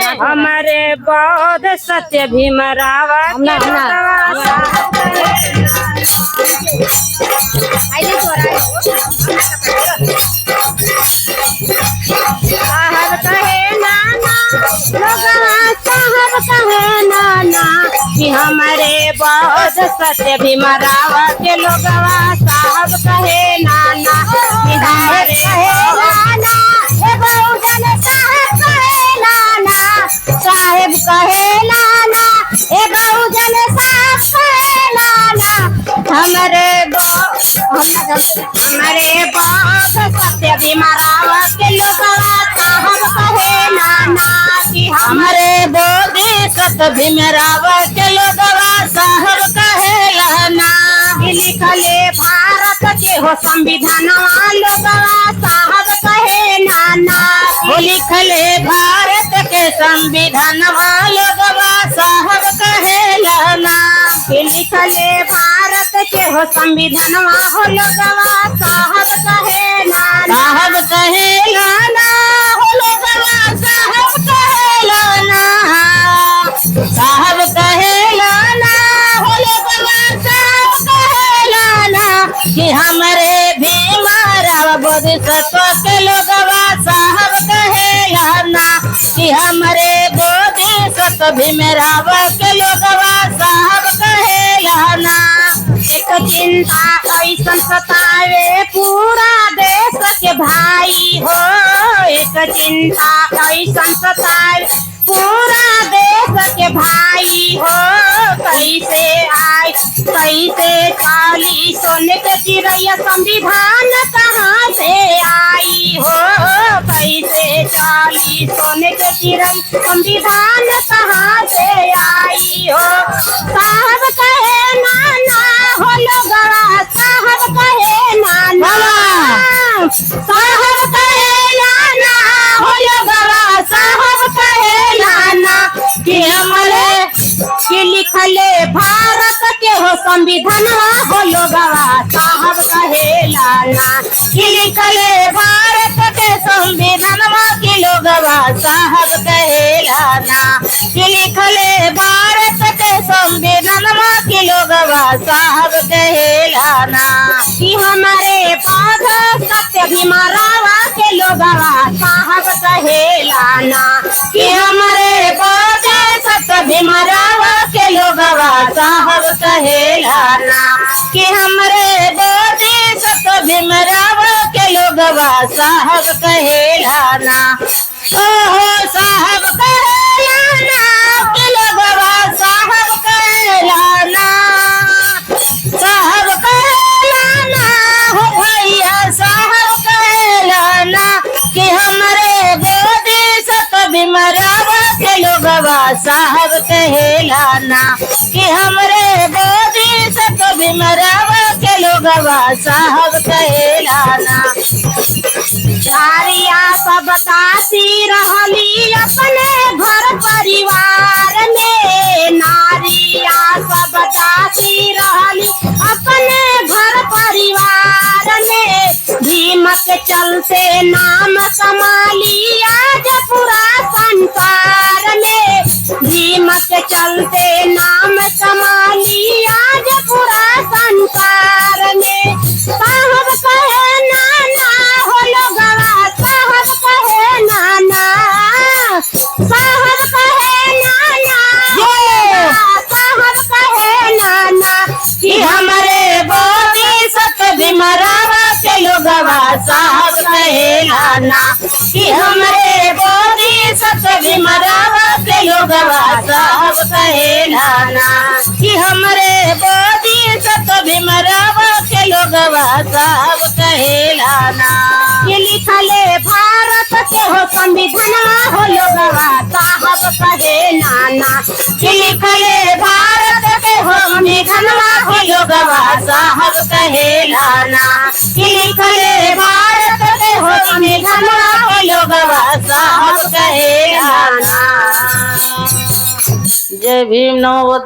हमारे बौद्ध सत्य भीमराव के साहब कहे नाना साहब कहे नाना कि हमारे बौद्ध सत्य भीमराव के लोगवा साहब कहे नाना कि हमारे नाना बहुजन साहब कहे नाना साहेब कहे नाना बहुजन साहब कहे नाना हमारे बौद्ध सत्य भीमराव के लोगवा साहब कहे नाना कि हमारे बौद्ध सत्य भीमराव के लोगवा साहब कहे नाना लिखले भारत के हो संविधान लोगवा साहब कहे नाना लिखले भारत के संविधान लोगवा साहब कहे नाना लिखले भारत के हो संविधान हो लोगवा साहब कहे नाना साहब कहे नाना हो लोगवा साहब कहे नाना साहब कहे नाना हो लोगवा साहब कहे नाना कि हमारे भीमराव बोधिसत्व के लोगवा साहब कहे नाना कि हमारे बोधिसत्व भीमराव के लोगवा साहब कहे नाना एक चिंता ऐसा सतावे पूरा देश के भाई हो एक चिंता ऐसा सतावे पूरा देश के भाई हो कैसे आए कैसे चाली सोने के चिड़ैया संविधान कहाँ से आई हो कैसे चाली सोने के चिड़ैया संविधान कहाँ से आई हो साहब कहे नाना हो लोगवा साहब कहे नाना साहब कहे नाना हो लोगवा साहब कहे नाना कि हमारे कि लिखले भारत के हो संविधान हो लोगवा साहब कहे नाना कि लिखले भारत के संविधान के लोगवा साहब कहे नाना कि लिखले भारत के संविधान के लोगवा साहब कहे नाना कि हमारे बौद्ध सत्य भीमराव के लोगवा साहब कहे नाना कि हमारे बौद्ध सत्य भीमराव के लोगवा साहब कहे नाना कि हमारे बौद्ध सत्य भीमराव के लोगवा साहब कहे नाना ओहो साहब कहे नाना के लोगवा साहब कहे नाना साहब कहे नाना हो भैया साहब कहे नाना कि हमारे बौद्ध सत्य भीमराव के लोगवा साहब कहे नाना कि हमरे बौद्ध सत्य भीमराव के लोगवा साहब कहे नाना नारिया सब दासी रहली अपने घर परिवार में नारिया सब दासी रहली अपने घर परिवार में भीम के चलते नाम कमाली आज पूरा संसार में भीम के चलते नाम कमाली आज पूरा संसार में साहब कहे नाना हो लोगवा साहब कहे नाना साहब कहे नाना साहब कहे नाना कि हमारे बौद्ध सत्य भीमराव के लोगवा साहब कहे नाना कि हमारे बौद्ध सत्य भीमराव के लोगवा साहब कहे नाना कि हमारे बौद्ध सत्य भीमराव के लोगवा साहब कहे नाना कि लिखले भारत के हो संविधान हो लोगवा साहब कहे नाना कि लिखले भारत के हो संविधान हो लोगवा साहब कहे नाना कि लिखले भारत के हो संविधान हो लोगवा साहब कहे नाना। जय भीम नमो।